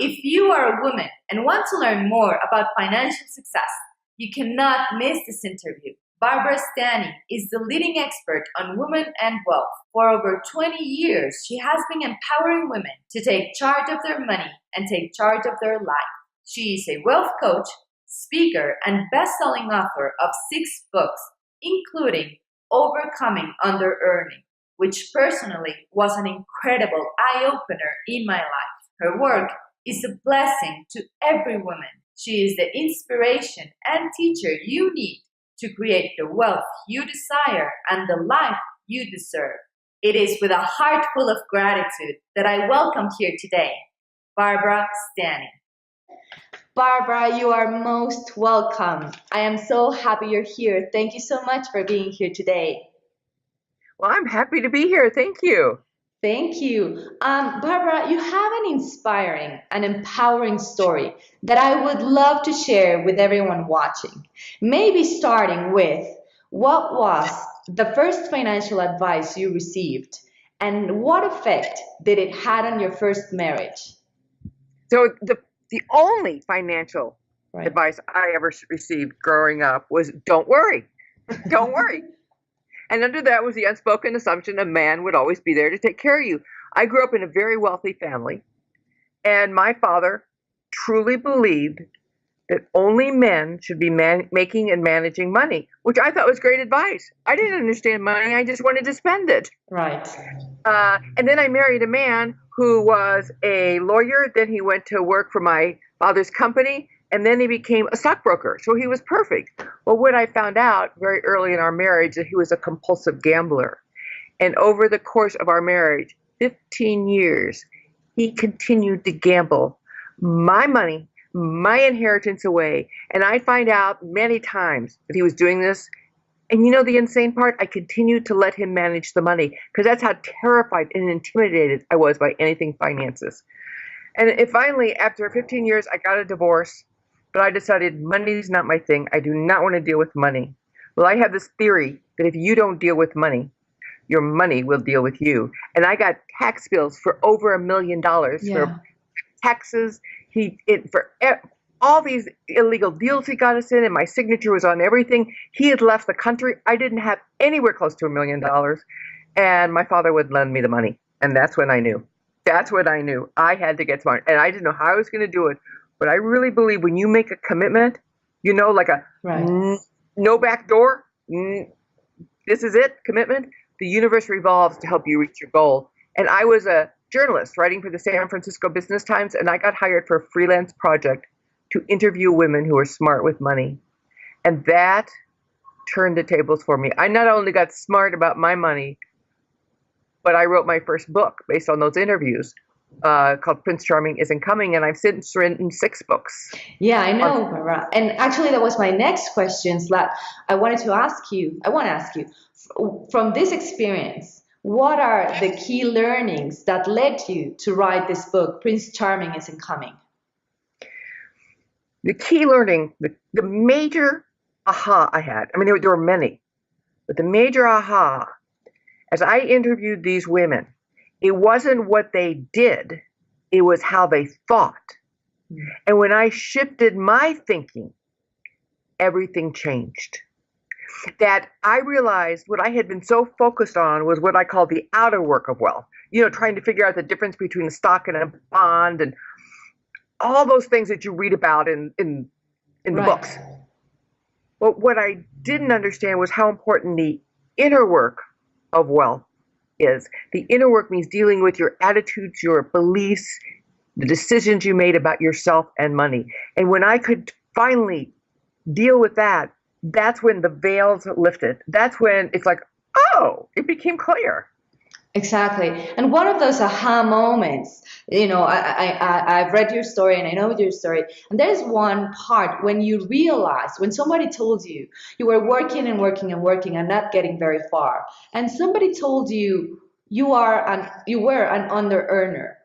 If you are a woman and want to learn more about financial success, you cannot miss this interview. Barbara Stanny is the leading expert on women and wealth. For over 20 years, she has been empowering women to take charge of their money and take charge of their life. She is a wealth coach, speaker, and best-selling author of 6 books, including Overcoming Underearning, which personally was an incredible eye-opener in my life. Her work is a blessing to every woman. She is the inspiration and teacher you need to create the wealth you desire and the life you deserve. It is with a heart full of gratitude that I welcome here today, Barbara Stanny. Barbara, you are most welcome. I am so happy you're here. Thank you so much for being here today. Well, I'm happy to be here. Thank you. Thank you. Barbara, you have an inspiring and empowering story that I would love to share with everyone watching. Maybe starting with, what was the first financial advice you received and what effect did it have on your first marriage? So the only financial advice I ever received growing up was don't worry. Don't worry. And under that was the unspoken assumption a man would always be there to take care of you. I grew up in a very wealthy family, and my father truly believed that only men should be making and managing money, which I thought was great advice. I didn't understand money. I just wanted to spend it. Right. And then I married a man who was a lawyer. Then he went to work for my father's company, and then he became a stockbroker. So he was perfect. Well, what I found out very early in our marriage that he was a compulsive gambler. And over the course of our marriage, 15 years, he continued to gamble my money, my inheritance away. And I find out many times that he was doing this. And you know the insane part? I continued to let him manage the money because that's how terrified and intimidated I was by anything finances. And finally, after 15 years, I got a divorce. But I decided money's not my thing. I do not want to deal with money. Well, I have this theory that if you don't deal with money, your money will deal with you. And I got tax bills for over $1 million for taxes. For all these illegal deals he got us in, and my signature was on everything. He had left the country. I didn't have anywhere close to $1 million. And my father would lend me the money. And that's when I knew. That's when I knew I had to get smart. And I didn't know how I was going to do it. But I really believe when you make a commitment, you know, like a no back door, this is it, commitment, the universe revolves to help you reach your goal. And I was a journalist writing for the San Francisco Business Times, and I got hired for a freelance project to interview women who are smart with money. And that turned the tables for me. I not only got smart about my money, but I wrote my first book based on those interviews. Called Prince Charming Isn't Coming, and I've since written 6 books. Yeah, I know, Barbara. And actually, that was my next question that I want to ask you, from this experience, what are the key learnings that led you to write this book, Prince Charming Isn't Coming? The key learning, the major aha I had, I mean, there were many, but the major aha, as I interviewed these women, it wasn't what they did, it was how they thought. And when I shifted my thinking, everything changed. That I realized what I had been so focused on was what I call the outer work of wealth. You know, trying to figure out the difference between a stock and a bond and all those things that you read about in the books. But what I didn't understand was how important the inner work of wealth is. The inner work means dealing with your attitudes, your beliefs, the decisions you made about yourself and money. And when I could finally deal with that, that's when the veils lifted. That's when it's like, oh, it became clear. Exactly. And one of those aha moments, you know, I've read your story and I know your story. And there's one part when you realize, when somebody told you, you were working and working and working and not getting very far. And somebody told you, you were an under earner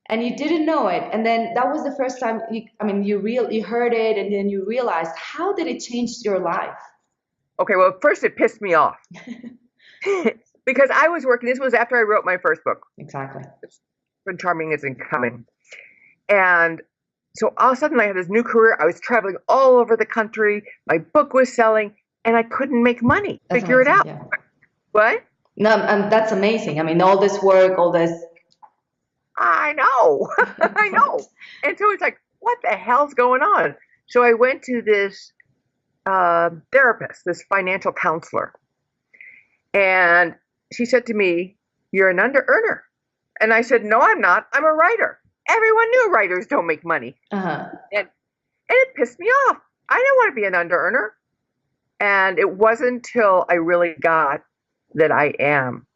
and you didn't know it. And then that was the first time you heard it and then you realized, how did it change your life? Okay, well, first it pissed me off. Because I was working, this was after I wrote my first book. Exactly. Prince Charming Isn't Coming. And so all of a sudden I had this new career. I was traveling all over the country. My book was selling, and I couldn't make money. That's Figure it amazing, out. yeah. What? No, that's amazing. I mean, all this work, all this. I know. I know. And so it's like, what the hell's going on? So I went to this therapist, this financial counselor. And she said to me, "You're an under-earner." And I said, "No, I'm not. I'm a writer." Everyone knew writers don't make money. Uh-huh. And it pissed me off. I didn't want to be an under-earner. And it wasn't until I really got that I am.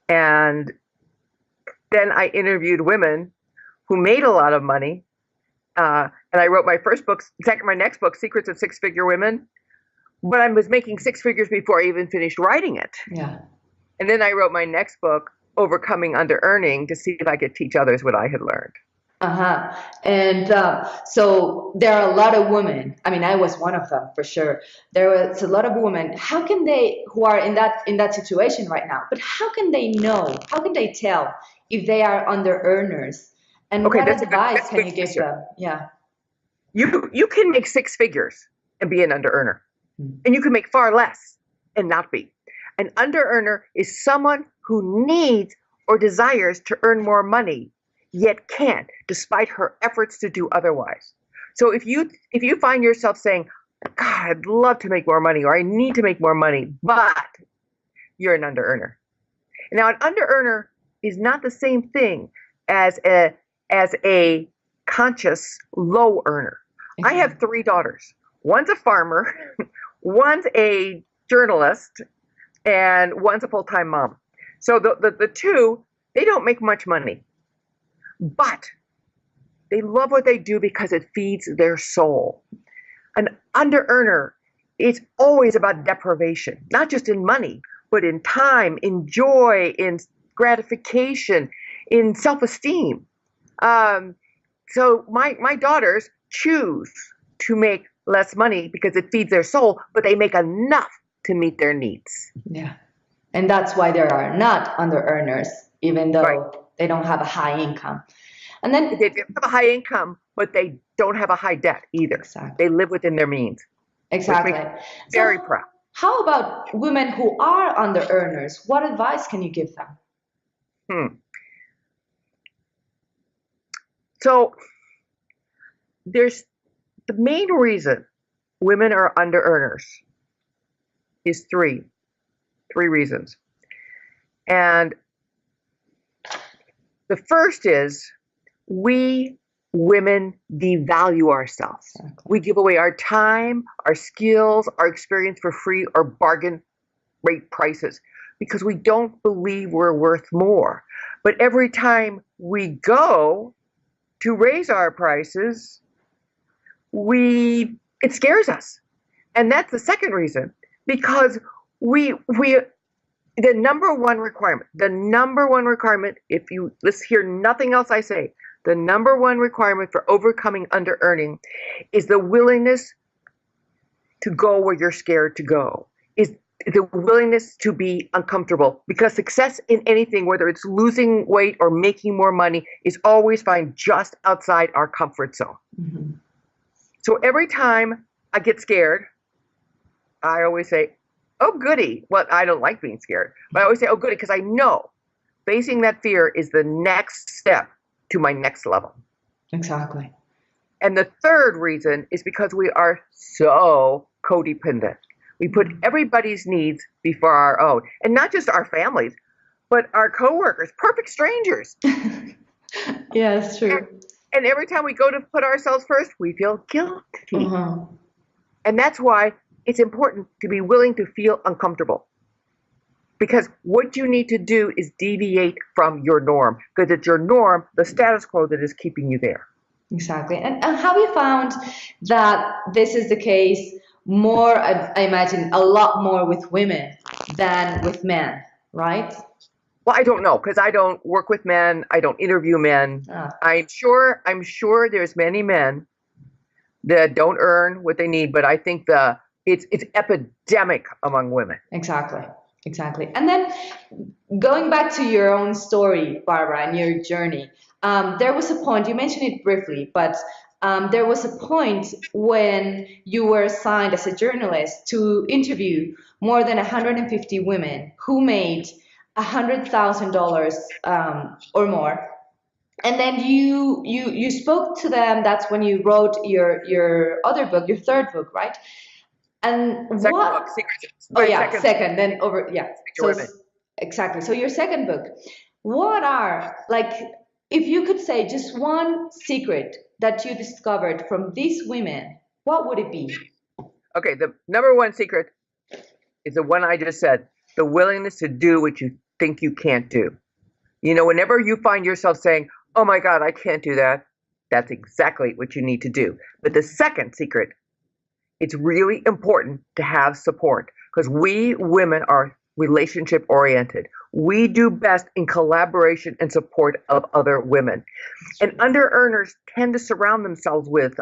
And then I interviewed women who made a lot of money. And I wrote my next book, Secrets of Six-Figure Women. But I was making six figures before I even finished writing it. Yeah. And then I wrote my next book, Overcoming Under-Earning, to see if I could teach others what I had learned. Uh-huh. And so there are a lot of women. I mean, I was one of them for sure. There was a lot of women. How can they, who are in that situation right now, but how can they know? How can they tell if they are under earners? And Okay, what that's advice can you give question. them? Yeah. You can make six figures and be an under-earner. And you can make far less and not be. An under-earner is someone who needs or desires to earn more money, yet can't, despite her efforts to do otherwise. So if you find yourself saying, "God, I'd love to make more money," or "I need to make more money," but you're an under-earner. Now, an under-earner is not the same thing as a conscious low earner. I have three daughters. One's a farmer, one's a journalist, and one's a full-time mom. So the two, they don't make much money, but they love what they do because it feeds their soul. An under-earner is always about deprivation, not just in money, but in time, in joy, in gratification, in self-esteem. So my daughters choose to make less money because it feeds their soul, but they make enough to meet their needs. Yeah. And that's why there are not under earners, even though they don't have a high income. And then they have a high income, but they don't have a high debt either. Exactly. They live within their means. Exactly. Very proud. How about women who are under earners? What advice can you give them? So there's the main reason women are under earners is three reasons. And the first is we women devalue ourselves. Exactly. We give away our time, our skills, our experience for free or bargain rate prices because we don't believe we're worth more. But every time we go to raise our prices, it scares us. And that's the second reason, because the number one requirement, let's hear nothing else I say, the number one requirement for overcoming under-earning is the willingness to go where you're scared to go, is the willingness to be uncomfortable, because success in anything, whether it's losing weight or making more money, is always found just outside our comfort zone. Mm-hmm. So every time I get scared, I always say, "Oh, goody." Well, I don't like being scared, but I always say, "Oh, goody," because I know facing that fear is the next step to my next level. Exactly. And the third reason is because we are so codependent. We put everybody's needs before our own, and not just our families, but our coworkers, perfect strangers. Yeah, it's true. And every time we go to put ourselves first, we feel guilty. Uh-huh. And that's why it's important to be willing to feel uncomfortable. Because what you need to do is deviate from your norm, because it's your norm, the status quo, that is keeping you there. Exactly. And have you found that this is the case more, I imagine, a lot more with women than with men, right? Well, I don't know, because I don't work with men. I don't interview men. I'm sure there's many men that don't earn what they need, but I think it's epidemic among women. Exactly. And then going back to your own story, Barbara, and your journey, there was a point, you mentioned it briefly, but there was a point when you were assigned as a journalist to interview more than 150 women who made $100,000 or more. And then you spoke to them. That's when you wrote your other book, your third book, right? And Second what? book, Secrets. Oh yeah, second. Then over yeah. So Women. exactly. So your second book. What are like if you could say just one secret that you discovered from these women, what would it be? Okay, the number one secret is the one I just said: the willingness to do what you think you can't do. Whenever you find yourself saying, "Oh my God, I can't do that," that's exactly what you need to do. But the second secret, it's really important to have support because we women are relationship oriented. We do best in collaboration and support of other women. And under earners tend to surround themselves with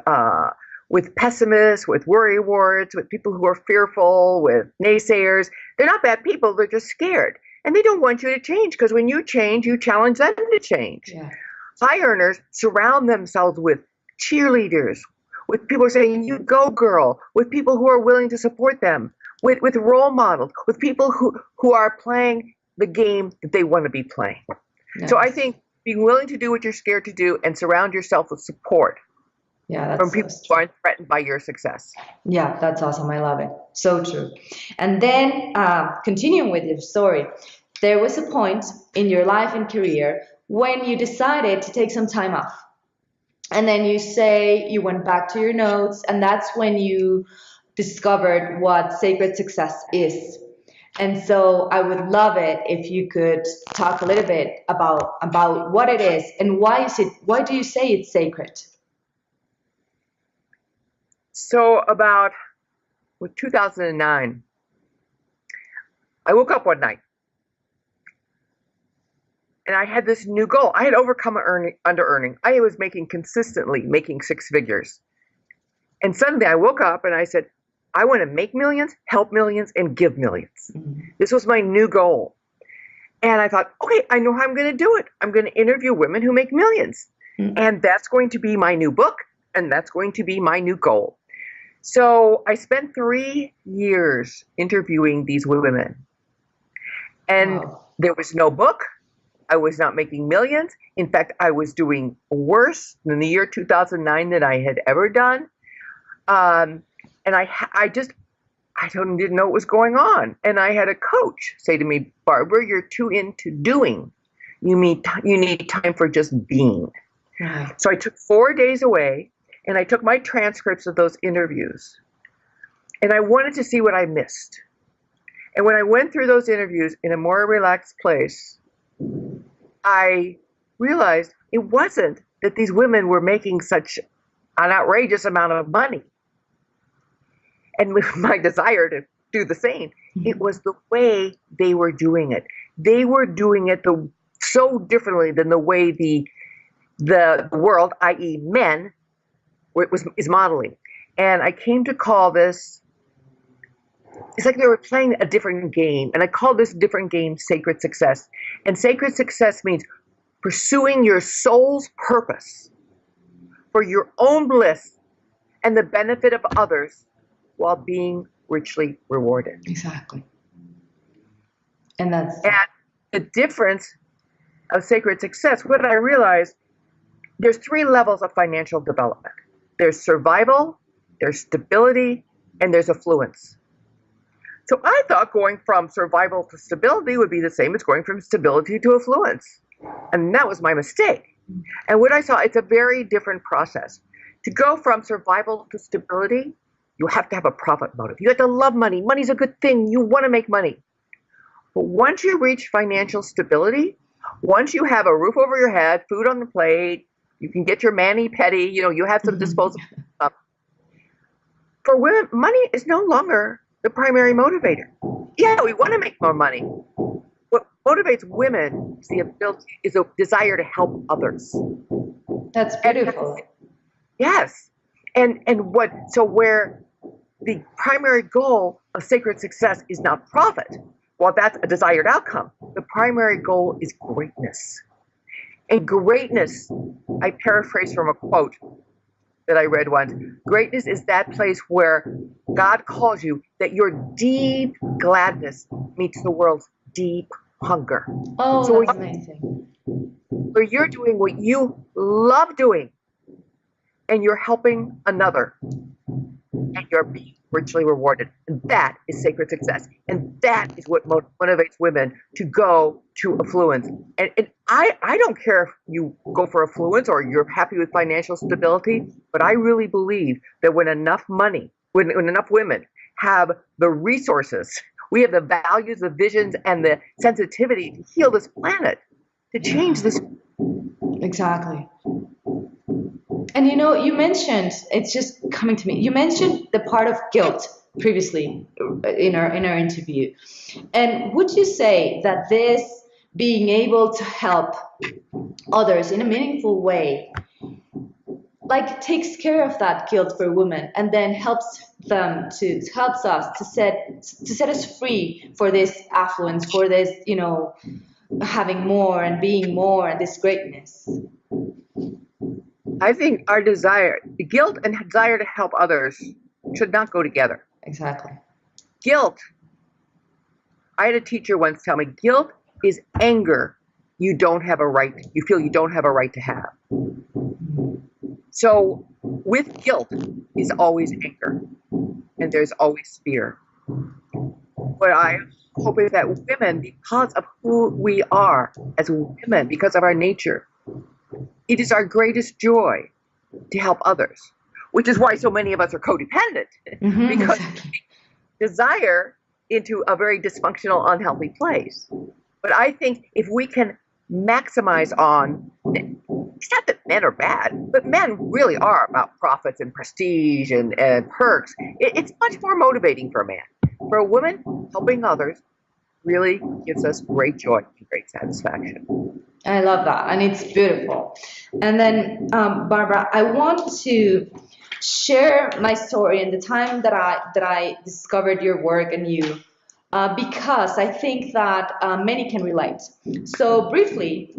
pessimists, with worrywarts, with people who are fearful, with naysayers. They're not bad people, they're just scared. And they don't want you to change because when you change, you challenge them to change. Yeah. High earners surround themselves with cheerleaders, with people saying, "You go, girl," with people who are willing to support them, with role models, with people who are playing the game that they want to be playing. Nice. So I think being willing to do what you're scared to do and surround yourself with support from people who aren't threatened by your success. Yeah, that's awesome. I love it. So true. And then continuing with your story, there was a point in your life and career when you decided to take some time off. And then you say you went back to your notes, and that's when you discovered what sacred success is. And so I would love it if you could talk a little bit about what it is and why do you say it's sacred? So about 2009, I woke up one night and I had this new goal. I had overcome under earning. I was consistently making six figures. And suddenly I woke up and I said, I want to make millions, help millions, and give millions. Mm-hmm. This was my new goal. And I thought, okay, I know how I'm going to do it. I'm going to interview women who make millions. Mm-hmm. And that's going to be my new book. And that's going to be my new goal. So I spent 3 years interviewing these women. And there was no book. I was not making millions. In fact, I was doing worse in the year 2009 than I had ever done. And I didn't know what was going on. And I had a coach say to me, "Barbara, you're too into doing. You need time for just being." Right. So I took 4 days away and I took my transcripts of those interviews and I wanted to see what I missed. And when I went through those interviews in a more relaxed place, I realized it wasn't that these women were making such an outrageous amount of money and with my desire to do the same. It was the way they were doing it. They were doing it so differently than the way the world, i.e. men, is modeling. And I came to call this, it's like they were playing a different game. And I call this different game sacred success. And sacred success means pursuing your soul's purpose for your own bliss and the benefit of others while being richly rewarded. Exactly. And the difference of sacred success, what I realized, there's 3 levels of financial development. There's survival, there's stability, and there's affluence. So I thought going from survival to stability would be the same as going from stability to affluence. And that was my mistake. And what I saw, it's a very different process. To go from survival to stability, you have to have a profit motive. You have to love money. Money's a good thing. You want to make money. But once you reach financial stability, once you have a roof over your head, food on the plate, you can get your mani-pedi, you have some disposable stuff. For women, money is no longer the primary motivator. Yeah, we want to make more money. What motivates women is a desire to help others. That's beautiful. Yes. Where the primary goal of sacred success is not profit, while that's a desired outcome, the primary goal is greatness. And greatness, I paraphrase from a quote that I read once. Greatness is that place where God calls you, that your deep gladness meets the world's deep hunger. Oh, So that's amazing. where you're doing what you love doing and you're helping another and you're being richly rewarded. And that is sacred success. And that is what motivates women to go to affluence. And I don't care if you go for affluence or you're happy with financial stability, but I really believe that when enough money, when enough women have the resources, we have the values, the visions, and the sensitivity to heal this planet, to change this. Exactly. And you know, you mentioned, it's just coming to me, you mentioned the part of guilt previously in our interview. And would you say that this being able to help others in a meaningful way, like takes care of that guilt for women and then helps us to set us free for this affluence, for this, you know, having more and being more and this greatness? I think our desire, guilt and desire to help others should not go together. Exactly. Guilt, I had a teacher once tell me, guilt is anger you feel you don't have a right to have. So with guilt is always anger, and there's always fear. What I hope is that women, because of who we are as women, because of our nature, it is our greatest joy to help others, which is why so many of us are codependent, because we desire into a very dysfunctional, unhealthy place. But I think if we can maximize on, it's not that men are bad, but men really are about profits and prestige and perks. It's much more motivating for a man. For a woman, helping others really gives us great joy and great satisfaction. I love that, and it's beautiful. And then, Barbara, I want to share my story and the time that I discovered your work and you, because I think that many can relate. So briefly,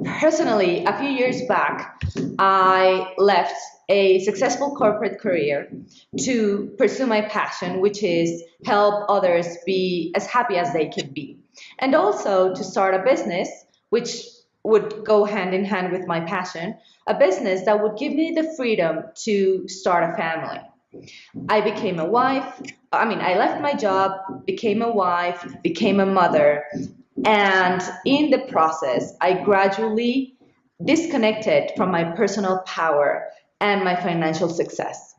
personally, a few years back, I left a successful corporate career to pursue my passion, which is help others be as happy as they can be, and also to start a business which would go hand in hand with my passion, a business that would give me the freedom to start a family. I became a wife. I left my job, became a wife, became a mother, and in the process, I gradually disconnected from my personal power and my financial success.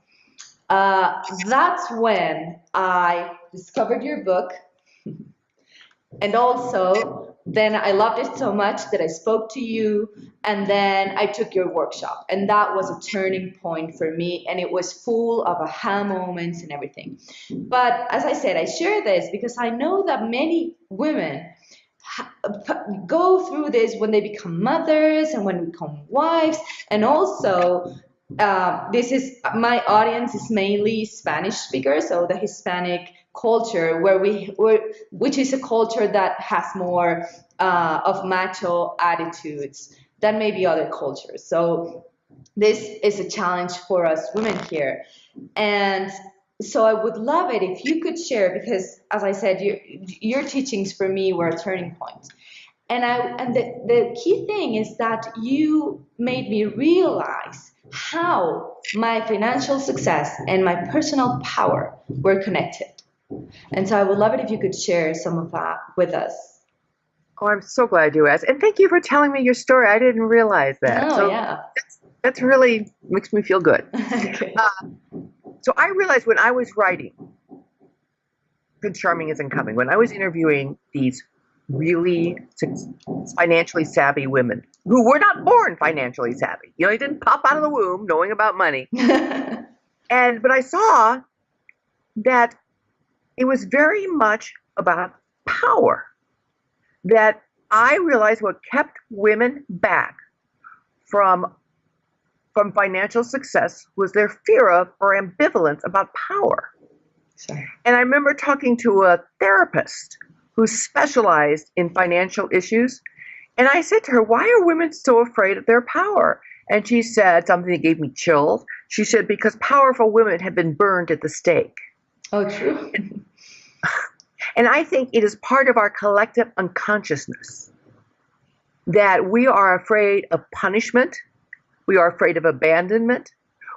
That's when I discovered your book, and also then I loved it so much that I spoke to you, and then I took your workshop, and that was a turning point for me, and it was full of aha moments and everything. But as I said, I share this because I know that many women go through this when they become mothers and when they become wives, and also this is my audience is mainly Spanish speakers, so the Hispanic culture which is a culture that has more of macho attitudes than maybe other cultures. So this is a challenge for us women here, and so I would love it if you could share, because as I said, your teachings for me were a turning point. And the key thing is that you made me realize how my financial success and my personal power were connected. And so I would love it if you could share some of that with us. Oh, I'm so glad you asked. And thank you for telling me your story. I didn't realize that. Oh, so yeah. That's really makes me feel good. Okay. So I realized when I was writing Prince Charming Isn't Coming, when I was interviewing these really financially savvy women who were not born financially savvy. You know, they didn't pop out of the womb knowing about money. But I saw that it was very much about power. That I realized what kept women back from financial success was their fear of or ambivalence about power. Sure. And I remember talking to a therapist who specialized in financial issues, And I said to her, why are women so afraid of their power? And she said something that gave me chills. She said, because powerful women have been burned at the stake. Oh, true. And I think it is part of our collective unconsciousness that we are afraid of punishment. We are afraid of abandonment.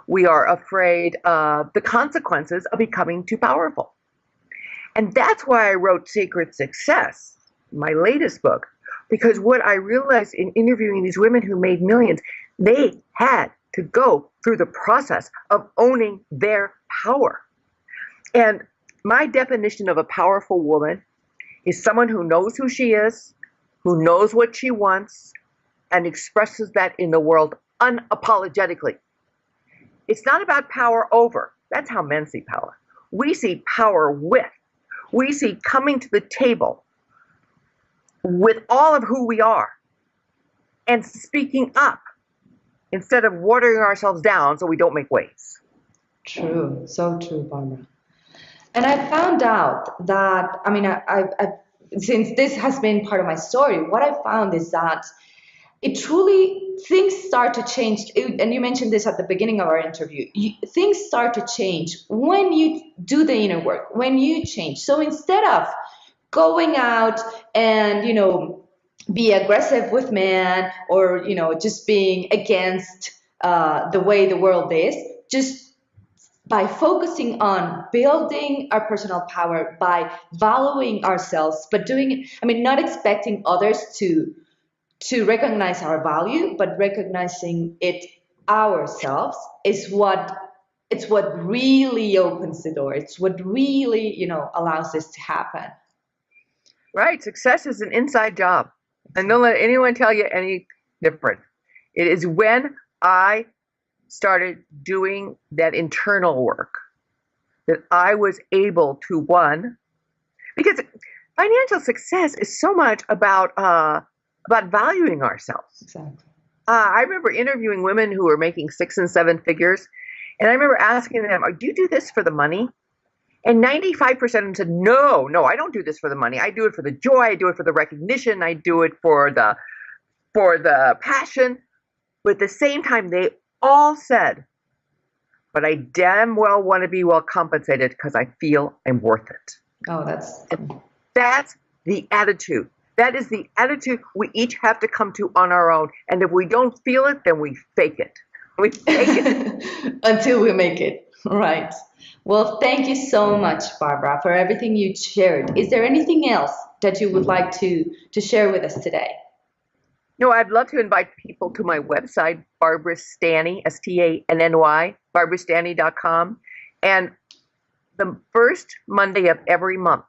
We are afraid of the consequences of becoming too powerful. And that's why I wrote Secret Success, my latest book, because what I realized in interviewing these women who made millions, they had to go through the process of owning their power. And my definition of a powerful woman is someone who knows who she is, who knows what she wants, and expresses that in the world unapologetically. It's not about power over. That's how men see power. We see power with. We see coming to the table with all of who we are and speaking up instead of watering ourselves down so we don't make waves. True. So true, Barbara. And I found out that, I mean, I since this has been part of my story, what I found is that it truly, things start to change. And you mentioned this at the beginning of our interview. Things start to change when you do the inner work, when you change. So instead of going out and, be aggressive with men or, just being against the way the world is, just by focusing on building our personal power, by valuing ourselves, but not expecting others to recognize our value, but recognizing it ourselves is what really opens the door. It's what really, allows this to happen. Right. Success is an inside job. And don't let anyone tell you any different. It is when I started doing that internal work that I was able to, one, because financial success is so much about valuing ourselves. Exactly. I remember interviewing women who were making 6 and 7 figures, and I remember asking them, do you do this for the money? And 95% of them said, no, I don't do this for the money. I do it for the joy. I do it for the recognition. I do it for the passion. But at the same time, they all said, but I damn well want to be well compensated because I feel I'm worth it. Oh, that's the attitude. That is the attitude we each have to come to on our own. And if we don't feel it, then we fake it. We fake it. Until we make it. Right. Well, thank you so much, Barbara, for everything you shared. Is there anything else that you would like to share with us today? No, I'd love to invite people to my website, Barbara Stanny, Stanny, barbarastanny.com. And the first Monday of every month,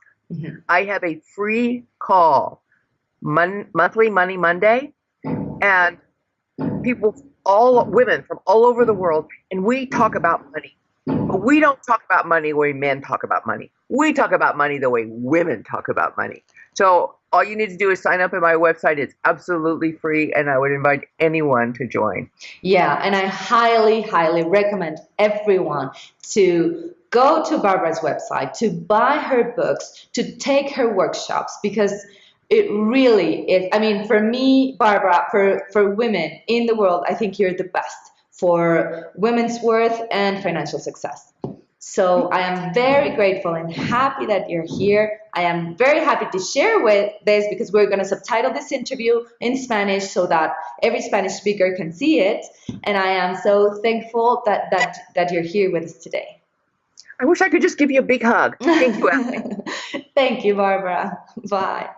I have a free call, Monthly Money Monday, and women from all over the world, and we talk about money. But we don't talk about money the way men talk about money. We talk about money the way women talk about money. So all you need to do is sign up at my website. It's absolutely free, and I would invite anyone to join. Yeah, and I highly, highly recommend everyone to go to Barbara's website, to buy her books, to take her workshops, because it really is. I mean, for me, Barbara, for women in the world, I think you're the best for women's worth and financial success. So I am very grateful and happy that you're here. I am very happy to share with this because we're going to subtitle this interview in Spanish so that every Spanish speaker can see it. And I am so thankful that you're here with us today. I wish I could just give you a big hug. Thank you, Ashley. Thank you, Barbara. Bye.